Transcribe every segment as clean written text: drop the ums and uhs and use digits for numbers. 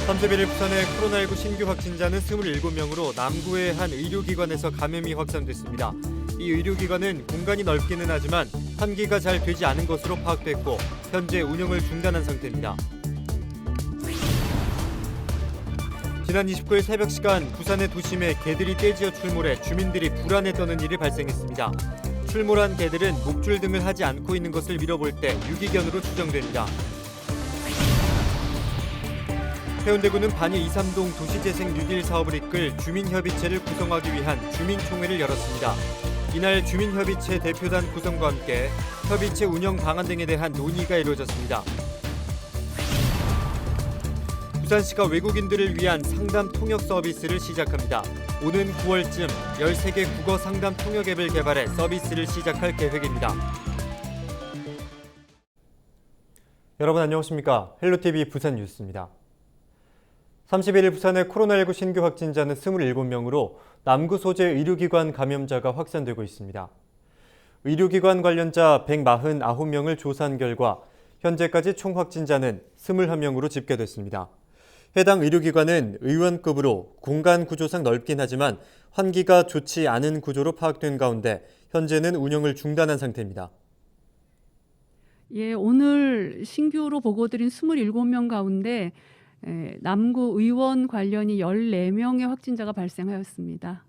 31일 부산의 코로나19 신규 확진자는 27명으로 남구의 한 의료기관에서 감염이 확산됐습니다. 이 의료기관은 공간이 넓기는 하지만 환기가 잘 되지 않은 것으로 파악됐고 현재 운영을 중단한 상태입니다. 지난 29일 새벽 시간 부산의 도심에 개들이 떼지어 출몰해 주민들이 불안에 떠는 일이 발생했습니다. 출몰한 개들은 목줄 등을 하지 않고 있는 것을 밀어볼 때 유기견으로 추정됩니다. 해운대구는 반야 2.3동 도시재생 뉴딜 사업을 이끌 주민협의체를 구성하기 위한 주민총회를 열었습니다. 이날 주민협의체 대표단 구성과 함께 협의체 운영 방안 등에 대한 논의가 이루어졌습니다. 부산시가 외국인들을 위한 상담 통역 서비스를 시작합니다. 오는 9월쯤 13개 국어 상담 통역 앱을 개발해 서비스를 시작할 계획입니다. 여러분 안녕하십니까? 헬로티비 부산 뉴스입니다. 31일 부산의 코로나19 신규 확진자는 27명으로 남구 소재 의료기관 감염자가 확산되고 있습니다. 의료기관 관련자 149명을 조사한 결과 현재까지 총 확진자는 21명으로 집계됐습니다. 해당 의료기관은 의원급으로 공간 구조상 넓긴 하지만 환기가 좋지 않은 구조로 파악된 가운데 현재는 운영을 중단한 상태입니다. 오늘 신규로 보고드린 27명 가운데 남구 의원 관련이 14명의 확진자가 발생하였습니다.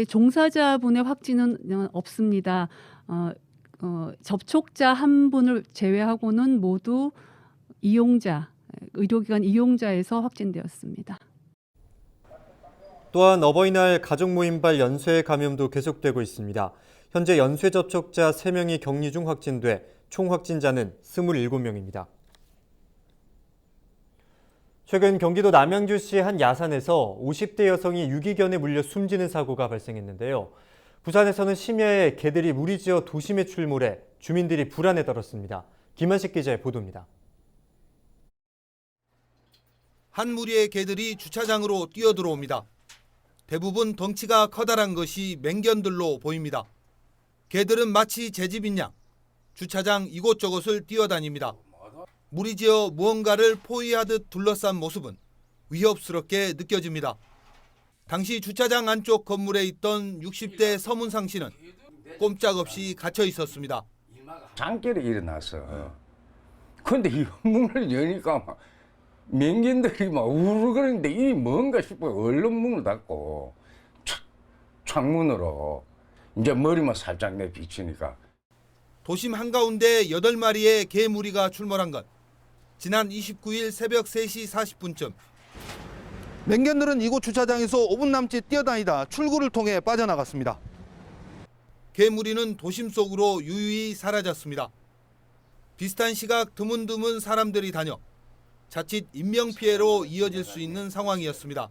종사자분의 확진은 없습니다. 접촉자 한 분을 제외하고는 모두 이용자, 의료기관 이용자에서 확진되었습니다. 또한 어버이날 가족모임발 연쇄 감염도 계속되고 있습니다. 현재 연쇄 접촉자 3명이 격리 중 확진돼 총 확진자는 27명입니다. 최근 경기도 남양주시 한 야산에서 50대 여성이 유기견에 물려 숨지는 사고가 발생했는데요. 부산에서는 심야에 개들이 무리지어 도심에 출몰해 주민들이 불안에 떨었습니다. 김한식 기자의 보도입니다. 한 무리의 개들이 주차장으로 뛰어들어옵니다. 대부분 덩치가 커다란 것이 맹견들로 보입니다. 개들은 마치 제 집인 양 주차장 이곳저곳을 뛰어다닙니다. 무리지어 무언가를 포위하듯 둘러싼 모습은 위협스럽게 느껴집니다. 당시 주차장 안쪽 건물에 있던 60대 서문상 씨는 꼼짝없이 갇혀 있었습니다. 장결이 일어나서 근데 이 문을 여니까 막 맹견들이 막 우르거리는데 이 뭔가 싶어 얼른 문을 닫고 창문으로 이제 머리만 살짝 내비치니까 도심 한가운데 8마리의 개 무리가 출몰한 건 지난 29일 새벽 3시 40분쯤. 맹견들은 이곳 주차장에서 5분 남짓 뛰어다니다 출구를 통해 빠져나갔습니다. 개 무리는 도심 속으로 유유히 사라졌습니다. 비슷한 시각 드문드문 사람들이 다녀 자칫 인명피해로 이어질 수 있는 상황이었습니다.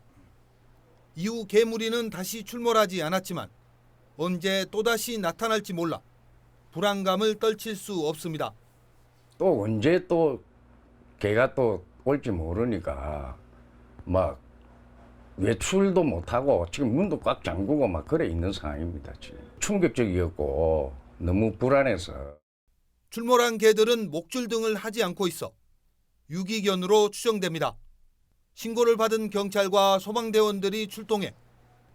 이후 개 무리는 다시 출몰하지 않았지만 언제 또다시 나타날지 몰라 불안감을 떨칠 수 없습니다. 또 언제 또 개가 또 올지 모르니까 막 외출도 못하고 지금 문도 꽉 잠그고 막 그래 있는 상황입니다. 지금 충격적이었고 너무 불안해서. 출몰한 개들은 목줄 등을 하지 않고 있어 유기견으로 추정됩니다. 신고를 받은 경찰과 소방대원들이 출동해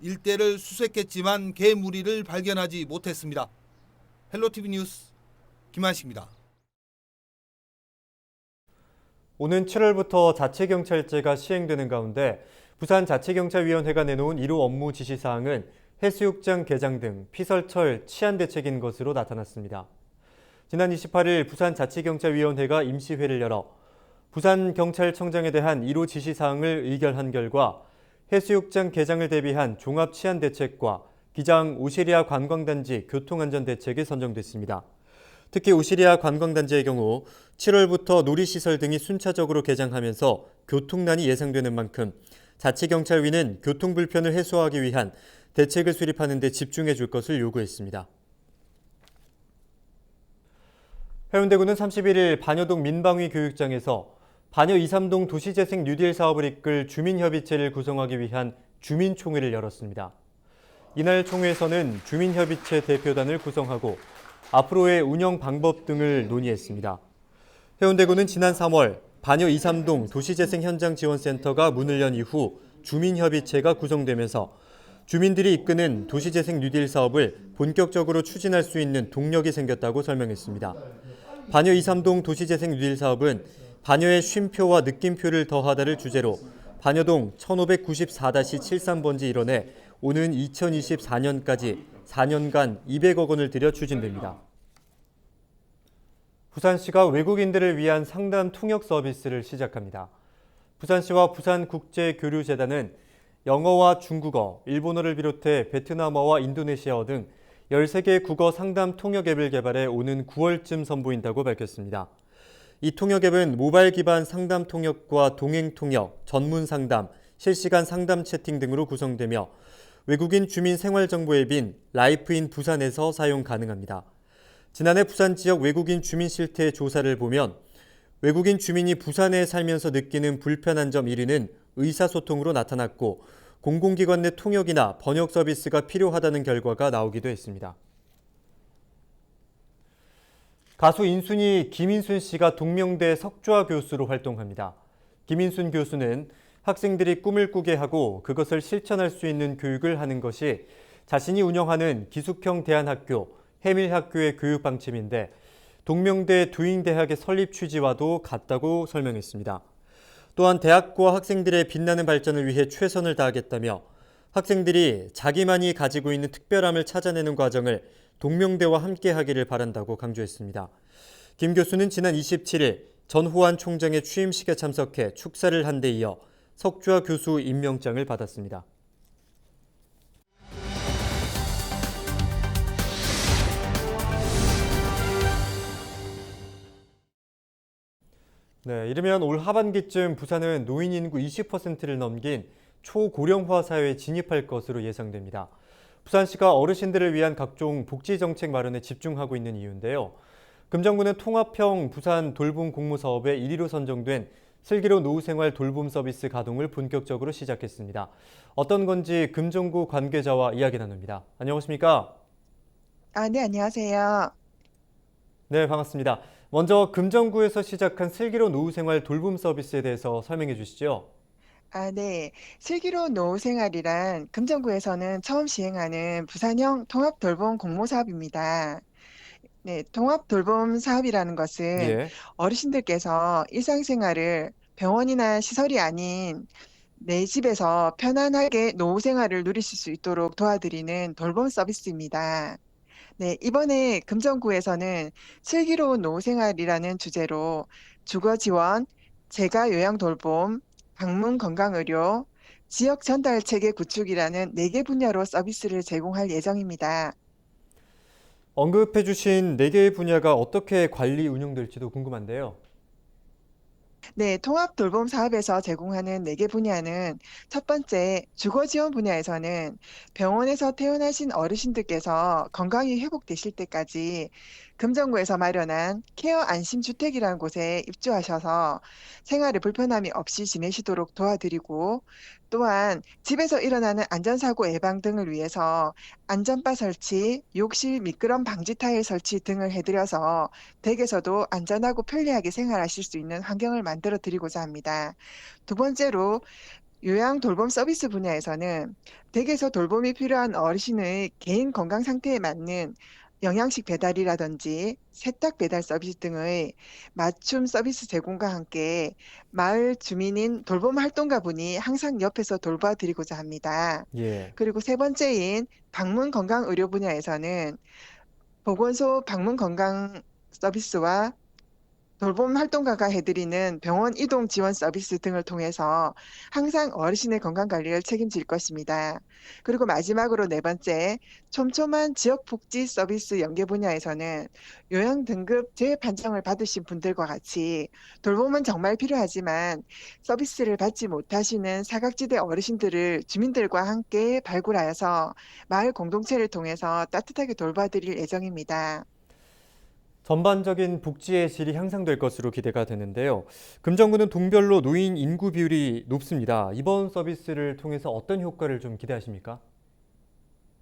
일대를 수색했지만 개 무리를 발견하지 못했습니다. 헬로티비 뉴스 김한식입니다. 오는 7월부터 자치경찰제가 시행되는 가운데 부산자치경찰위원회가 내놓은 1호 업무 지시사항은 해수욕장 개장 등 피설철 치안 대책인 것으로 나타났습니다. 지난 28일 부산자치경찰위원회가 임시회를 열어 부산경찰청장에 대한 1호 지시사항을 의결한 결과 해수욕장 개장을 대비한 종합치안대책과 기장 오시리아 관광단지 교통안전대책이 선정됐습니다. 특히 오시리아 관광단지의 경우 7월부터 놀이시설 등이 순차적으로 개장하면서 교통난이 예상되는 만큼 자치경찰위는 교통불편을 해소하기 위한 대책을 수립하는 데 집중해 줄 것을 요구했습니다. 해운대구는 31일 반여동 민방위 교육장에서 반야 2.3동 도시재생 뉴딜 사업을 이끌 주민협의체를 구성하기 위한 주민총회를 열었습니다. 이날 총회에서는 주민협의체 대표단을 구성하고 앞으로의 운영 방법 등을 논의했습니다. 해운대구는 지난 3월 반여 23동 도시재생 현장 지원센터가 문을 연 이후 주민협의체가 구성되면서 주민들이 이끄는 도시재생 뉴딜 사업을 본격적으로 추진할 수 있는 동력이 생겼다고 설명했습니다. 반여 23동 도시재생 뉴딜 사업은 반여의 쉼표와 느낌표를 더하다를 주제로 반여동 1594-73번지 1원에 오는 2024년까지 4년간 200억 원을 들여 추진됩니다. 부산시가 외국인들을 위한 상담 통역 서비스를 시작합니다. 부산시와 부산국제교류재단은 영어와 중국어, 일본어를 비롯해 베트남어와 인도네시아어 등 13개 국어 상담 통역 앱을 개발해 오는 9월쯤 선보인다고 밝혔습니다. 이 통역 앱은 모바일 기반 상담 통역과 동행 통역, 전문 상담, 실시간 상담 채팅 등으로 구성되며 외국인 주민 생활정보 앱인 라이프인 부산에서 사용 가능합니다. 지난해 부산 지역 외국인 주민 실태 조사를 보면 외국인 주민이 부산에 살면서 느끼는 불편한 점 1위는 의사소통으로 나타났고 공공기관 내 통역이나 번역 서비스가 필요하다는 결과가 나오기도 했습니다. 가수 인순이 김인순 씨가 동명대 석좌 교수로 활동합니다. 김인순 교수는 학생들이 꿈을 꾸게 하고 그것을 실천할 수 있는 교육을 하는 것이 자신이 운영하는 기숙형 대안학교, 해밀학교의 교육 방침인데 동명대 두잉대학의 설립 취지와도 같다고 설명했습니다. 또한 대학과 학생들의 빛나는 발전을 위해 최선을 다하겠다며 학생들이 자기만이 가지고 있는 특별함을 찾아내는 과정을 동명대와 함께 하기를 바란다고 강조했습니다. 김 교수는 지난 27일 전호환 총장의 취임식에 참석해 축사를 한 데 이어 석좌 교수 임명장을 받았습니다. 네, 이르면 올 하반기쯤 부산은 노인 인구 20%를 넘긴 초고령화 사회에 진입할 것으로 예상됩니다. 부산시가 어르신들을 위한 각종 복지 정책 마련에 집중하고 있는 이유인데요. 금정구는 통합형 부산 돌봄 공모 사업에 1위로 선정된 슬기로운 노후생활 돌봄 서비스 가동을 본격적으로 시작했습니다. 어떤 건지 금정구 관계자와 이야기 나눕니다. 안녕하십니까? 네, 안녕하세요. 네, 반갑습니다. 먼저 금정구에서 시작한 슬기로운 노후생활 돌봄 서비스에 대해서 설명해 주시죠. 네. 슬기로운 노후 생활이란 금정구에서는 처음 시행하는 부산형 통합 돌봄 공모 사업입니다. 네, 통합 돌봄 사업이라는 것은 예. 어르신들께서 일상생활을 병원이나 시설이 아닌 내 집에서 편안하게 노후 생활을 누리실 수 있도록 도와드리는 돌봄 서비스입니다. 네, 이번에 금정구에서는 슬기로운 노후 생활이라는 주제로 주거 지원, 재가 요양 돌봄, 방문 건강 의료, 지역 전달 체계 구축이라는 4개 분야로 서비스를 제공할 예정입니다. 언급해 주신 4개의 분야가 어떻게 관리 운영될지도 궁금한데요. 네, 통합 돌봄 사업에서 제공하는 4개 분야는 첫 번째, 주거 지원 분야에서는 병원에서 퇴원하신 어르신들께서 건강이 회복되실 때까지 금정구에서 마련한 케어 안심주택이라는 곳에 입주하셔서 생활에 불편함이 없이 지내시도록 도와드리고, 또한 집에서 일어나는 안전사고 예방 등을 위해서 안전바 설치, 욕실 미끄럼 방지 타일 설치 등을 해드려서 댁에서도 안전하고 편리하게 생활하실 수 있는 환경을 만들어 드리고자 합니다. 두 번째로 요양 돌봄 서비스 분야에서는 댁에서 돌봄이 필요한 어르신의 개인 건강 상태에 맞는 영양식 배달이라든지 세탁 배달 서비스 등의 맞춤 서비스 제공과 함께 마을 주민인 돌봄 활동가분이 항상 옆에서 돌봐드리고자 합니다. 예. 그리고 세 번째인 방문 건강 의료 분야에서는 보건소 방문 건강 서비스와 돌봄 활동가가 해드리는 병원 이동 지원 서비스 등을 통해서 항상 어르신의 건강 관리를 책임질 것입니다. 그리고 마지막으로 네 번째, 촘촘한 지역 복지 서비스 연계 분야에서는 요양 등급 재판정을 받으신 분들과 같이 돌봄은 정말 필요하지만 서비스를 받지 못하시는 사각지대 어르신들을 주민들과 함께 발굴하여서 마을 공동체를 통해서 따뜻하게 돌봐드릴 예정입니다. 전반적인 복지의 질이 향상될 것으로 기대가 되는데요. 금정구는 동별로 노인 인구 비율이 높습니다. 이번 서비스를 통해서 어떤 효과를 좀 기대하십니까?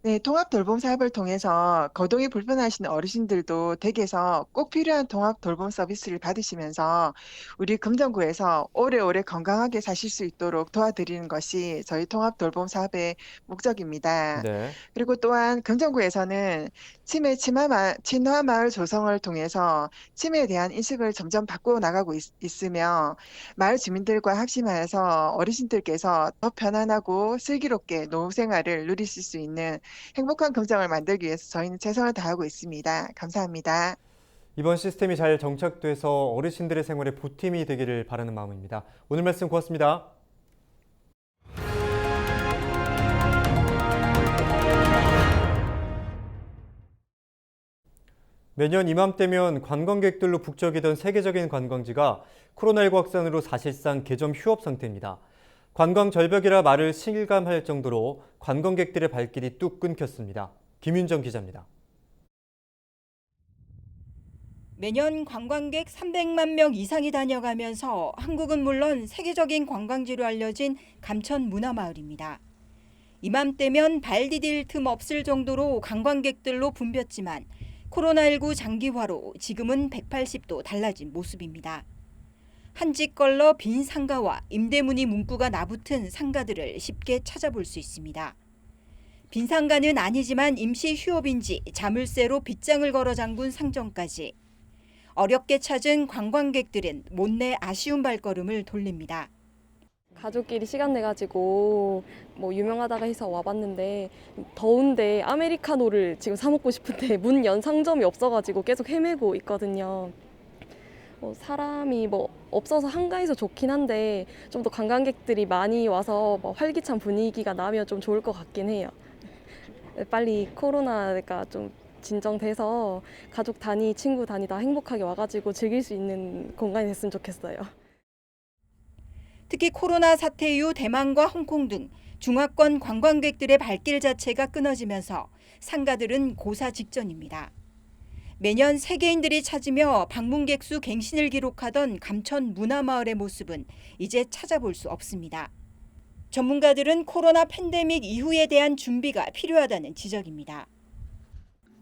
네, 통합 돌봄 사업을 통해서 거동이 불편하신 어르신들도 댁에서 꼭 필요한 통합 돌봄 서비스를 받으시면서 우리 금정구에서 오래오래 건강하게 사실 수 있도록 도와드리는 것이 저희 통합 돌봄 사업의 목적입니다. 네. 그리고 또한 금정구에서는 친화 마을 조성을 통해서 치매에 대한 인식을 점점 바꾸어 나가고 있으며 마을 주민들과 합심하여서 어르신들께서 더 편안하고 슬기롭게 노후 생활을 누리실 수 있는 행복한 금정을 만들기 위해서 저희는 최선을 다하고 있습니다. 감사합니다. 이번 시스템이 잘 정착돼서 어르신들의 생활에 보탬이 되기를 바라는 마음입니다. 오늘 말씀 고맙습니다. 매년 이맘때면 관광객들로 북적이던 세계적인 관광지가 코로나19 확산으로 사실상 개점 휴업 상태입니다. 관광 절벽이라 말을 실감할 정도로 관광객들의 발길이 뚝 끊겼습니다. 김윤정 기자입니다. 매년 관광객 300만 명 이상이 다녀가면서 한국은 물론 세계적인 관광지로 알려진 감천 문화마을입니다. 이맘때면 발 디딜 틈 없을 정도로 관광객들로 붐볐지만 코로나19 장기화로 지금은 180도 달라진 모습입니다. 한지 걸러 빈 상가와 임대문의 문구가 나붙은 상가들을 쉽게 찾아볼 수 있습니다. 빈 상가는 아니지만 임시 휴업인지 자물쇠로 빗장을 걸어 잠근 상점까지 어렵게 찾은 관광객들은 못내 아쉬운 발걸음을 돌립니다. 가족끼리 시간 내가지고 뭐 유명하다가 해서 와봤는데 더운데 아메리카노를 지금 사 먹고 싶은데 문 연 상점이 없어가지고 계속 헤매고 있거든요. 사람이 없어서 한가해서 좋긴 한데 좀 더 관광객들이 많이 와서 활기찬 분위기가 나면 좀 좋을 것 같긴 해요. 빨리 코로나가 좀 진정돼서 가족 단위, 친구 단위 다 행복하게 와가지고 즐길 수 있는 공간이 됐으면 좋겠어요. 특히 코로나 사태 이후 대만과 홍콩 등 중화권 관광객들의 발길 자체가 끊어지면서 상가들은 고사 직전입니다. 매년 세계인들이 찾으며 방문객 수 갱신을 기록하던 감천 문화마을의 모습은 이제 찾아볼 수 없습니다. 전문가들은 코로나 팬데믹 이후에 대한 준비가 필요하다는 지적입니다.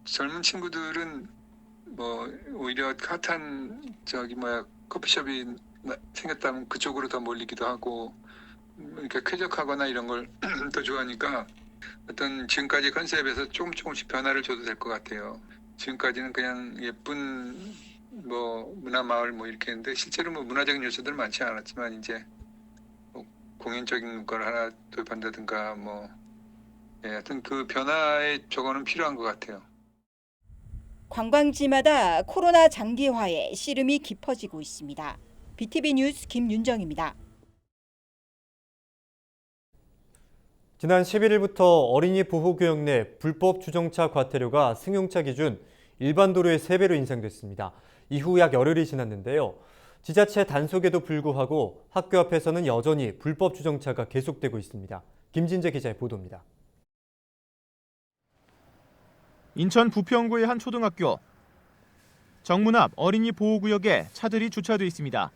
젊은 친구들은 오히려 핫한 커피숍이 생겼다면 그쪽으로 더 몰리기도 하고 이렇게 쾌적하거나 이런 걸 더 좋아하니까 어떤 지금까지 컨셉에서 조금씩 변화를 줘도 될 것 같아요. 지금까지는 그냥 예쁜 문화 마을 이렇게 했는데 실제로 문화적인 요소들 많지 않았지만 이제 공연적인 걸 하나 도입한다든가 하여튼 그 변화에 저거는 필요한 것 같아요. 관광지마다 코로나 장기화에 씨름이 깊어지고 있습니다. BTV 뉴스 김윤정입니다. 지난 11일부터 어린이 보호구역 내 불법 주정차 과태료가 승용차 기준 일반 도로의 3배로 인상됐습니다. 이후 약 열흘이 지났는데요. 지자체 단속에도 불구하고 학교 앞에서는 여전히 불법 주정차가 계속되고 있습니다. 김진재 기자의 보도입니다. 인천 부평구의 한 초등학교. 정문 앞 어린이 보호구역에 차들이 주차돼 있습니다.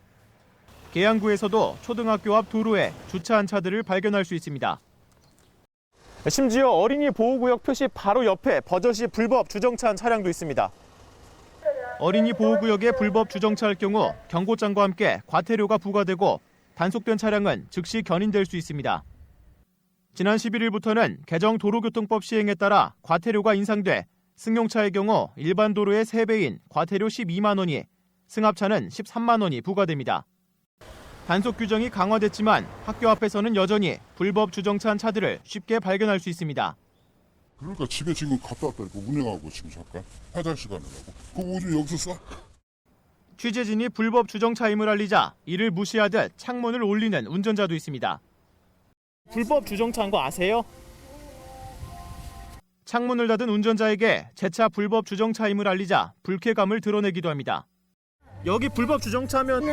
계양구에서도 초등학교 앞 도로에 주차한 차들을 발견할 수 있습니다. 심지어 어린이 보호구역 표시 바로 옆에 버젓이 불법 주정차한 차량도 있습니다. 어린이 보호구역에 불법 주정차할 경우 경고장과 함께 과태료가 부과되고 단속된 차량은 즉시 견인될 수 있습니다. 지난 11일부터는 개정 도로교통법 시행에 따라 과태료가 인상돼 승용차의 경우 일반 도로의 3배인 과태료 12만 원이, 승합차는 13만 원이 부과됩니다. 단속 규정이 강화됐지만 학교 앞에서는 여전히 불법 주정차한 차들을 쉽게 발견할 수 있습니다. 그러니까 집에 지금 갔다 왔다니까 운행하고 지금 잠깐 화장실 가느라고. 그거 좀 여기서 써? 취재진이 불법 주정차임을 알리자 이를 무시하듯 창문을 올리는 운전자도 있습니다. 불법 주정차한 거 아세요? 창문을 닫은 운전자에게 제 차 불법 주정차임을 알리자 불쾌감을 드러내기도 합니다. 여기 불법 주정차면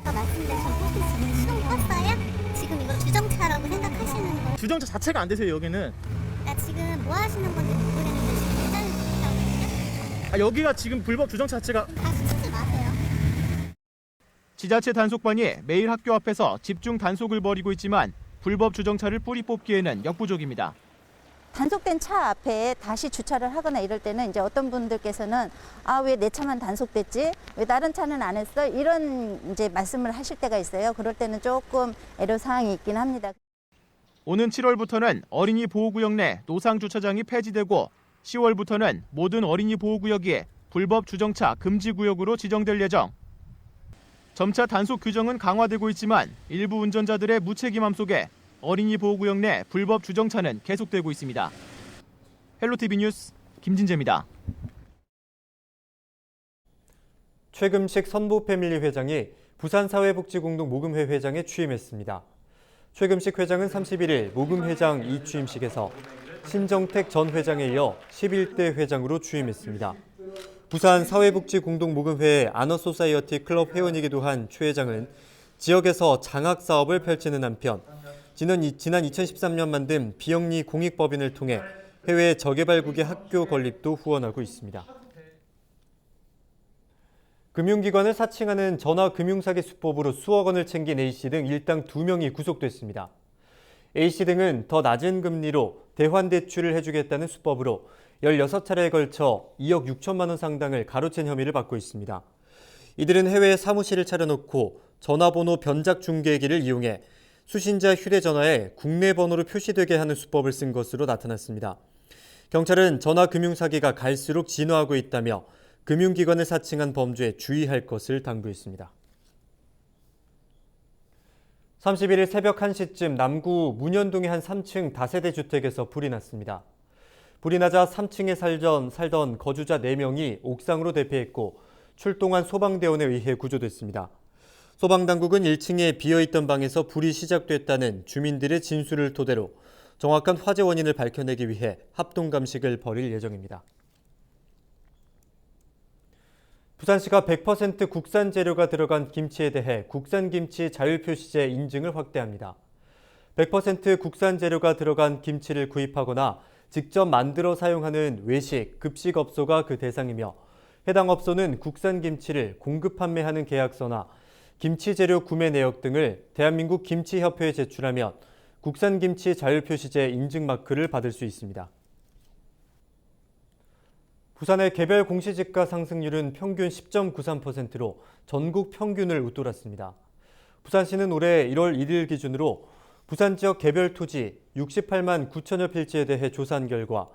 말씀드린 폴리스는 시동 껐어요? 지금 이거 주정차라고 생각하시는 거? 주정차 자체가 안 되세요, 여기는. 그러니까 지금 뭐 하시는 건지 모르겠는데 지금 괜찮으시다고요? 여기가 지금 불법 주정차 자체가. 다시 치지 마세요. 지자체 단속반이 매일 학교 앞에서 집중 단속을 벌이고 있지만 불법 주정차를 뿌리 뽑기에는 역부족입니다. 단속된 차 앞에 다시 주차를 하거나 이럴 때는 이제 어떤 분들께서는 왜 내 차만 단속됐지? 왜 다른 차는 안 했어? 이런 이제 말씀을 하실 때가 있어요. 그럴 때는 조금 애로사항이 있긴 합니다. 오는 7월부터는 어린이 보호구역 내 노상 주차장이 폐지되고 10월부터는 모든 어린이 보호구역이 불법 주정차 금지 구역으로 지정될 예정. 점차 단속 규정은 강화되고 있지만 일부 운전자들의 무책임함 속에 어린이 보호구역 내 불법 주정차는 계속되고 있습니다. 헬로티비 뉴스 김진재입니다. 최금식 선보패밀리 회장이 부산사회복지공동모금회 회장에 취임했습니다. 최금식 회장은 31일 모금회장 이취임식에서 신정택 전 회장에 이어 11대 회장으로 취임했습니다. 부산사회복지공동모금회의 아너소사이어티 클럽 회원이기도 한 최 회장은 지역에서 장학 사업을 펼치는 한편 지난 2013년 만든 비영리 공익법인을 통해 해외 저개발국의 학교 건립도 후원하고 있습니다. 금융기관을 사칭하는 전화금융사기 수법으로 수억 원을 챙긴 A씨 등 일당 2명이 구속됐습니다. A씨 등은 더 낮은 금리로 대환대출을 해주겠다는 수법으로 16차례에 걸쳐 2억 6천만 원 상당을 가로챈 혐의를 받고 있습니다. 이들은 해외에 사무실을 차려놓고 전화번호 변작 중개기를 이용해 수신자 휴대전화에 국내 번호로 표시되게 하는 수법을 쓴 것으로 나타났습니다. 경찰은 전화금융사기가 갈수록 진화하고 있다며 금융기관을 사칭한 범죄에 주의할 것을 당부했습니다. 31일 새벽 1시쯤 남구 문현동의 한 3층 다세대 주택에서 불이 났습니다. 불이 나자 3층에 살던 거주자 4명이 옥상으로 대피했고 출동한 소방대원에 의해 구조됐습니다. 소방당국은 1층에 비어있던 방에서 불이 시작됐다는 주민들의 진술을 토대로 정확한 화재 원인을 밝혀내기 위해 합동감식을 벌일 예정입니다. 부산시가 100% 국산 재료가 들어간 김치에 대해 국산김치 자율표시제 인증을 확대합니다. 100% 국산 재료가 들어간 김치를 구입하거나 직접 만들어 사용하는 외식, 급식업소가 그 대상이며 해당 업소는 국산 김치를 공급 판매하는 계약서나 김치 재료 구매 내역 등을 대한민국 김치협회에 제출하면 국산김치 자율표시제 인증 마크를 받을 수 있습니다. 부산의 개별 공시지가 상승률은 평균 10.93%로 전국 평균을 웃돌았습니다. 부산시는 올해 1월 1일 기준으로 부산 지역 개별 토지 68만 9천여 필지에 대해 조사한 결과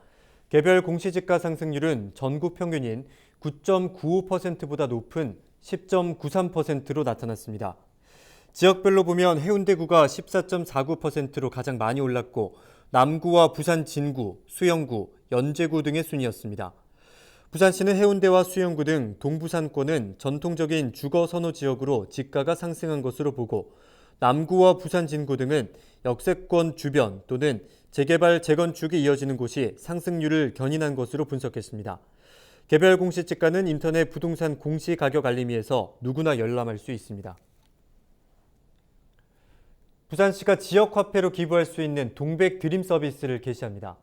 개별 공시지가 상승률은 전국 평균인 9.95%보다 높은 10.93%로 나타났습니다. 지역별로 보면 해운대구가 14.49%로 가장 많이 올랐고 남구와 부산 진구, 수영구, 연제구 등의 순이었습니다. 부산시는 해운대와 수영구 등 동부산권은 전통적인 주거 선호 지역으로 지가가 상승한 것으로 보고 남구와 부산 진구 등은 역세권 주변 또는 재개발, 재건축이 이어지는 곳이 상승률을 견인한 것으로 분석했습니다. 개별 공시지가는 인터넷 부동산 공시가격 알림이에서 누구나 열람할 수 있습니다. 부산시가 지역화폐로 기부할 수 있는 동백 드림 서비스를 개시합니다.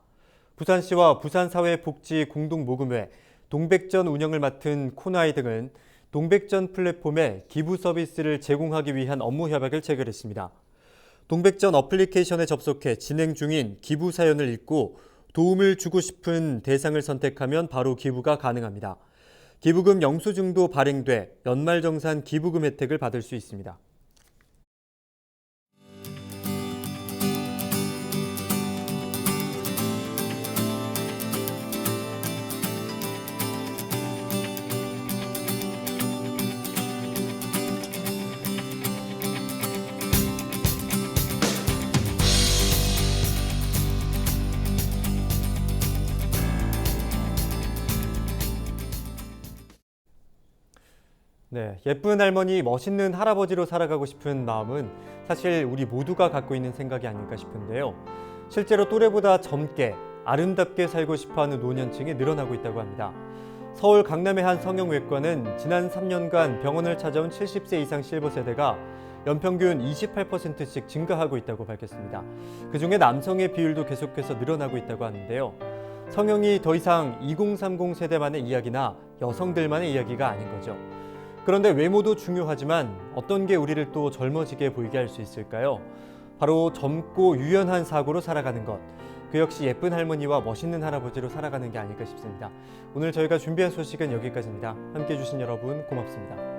부산시와 부산사회복지공동모금회, 동백전 운영을 맡은 코나이 등은 동백전 플랫폼에 기부 서비스를 제공하기 위한 업무 협약을 체결했습니다. 동백전 어플리케이션에 접속해 진행 중인 기부 사연을 읽고 도움을 주고 싶은 대상을 선택하면 바로 기부가 가능합니다. 기부금 영수증도 발행돼 연말정산 기부금 혜택을 받을 수 있습니다. 네, 예쁜 할머니, 멋있는 할아버지로 살아가고 싶은 마음은 사실 우리 모두가 갖고 있는 생각이 아닐까 싶은데요. 실제로 또래보다 젊게, 아름답게 살고 싶어하는 노년층이 늘어나고 있다고 합니다. 서울 강남의 한 성형외과는 지난 3년간 병원을 찾아온 70세 이상 실버 세대가 연평균 28%씩 증가하고 있다고 밝혔습니다. 그중에 남성의 비율도 계속해서 늘어나고 있다고 하는데요. 성형이 더 이상 2030 세대만의 이야기나 여성들만의 이야기가 아닌 거죠. 그런데 외모도 중요하지만 어떤 게 우리를 또 젊어지게 보이게 할 수 있을까요? 바로 젊고 유연한 사고로 살아가는 것. 그 역시 예쁜 할머니와 멋있는 할아버지로 살아가는 게 아닐까 싶습니다. 오늘 저희가 준비한 소식은 여기까지입니다. 함께해 주신 여러분 고맙습니다.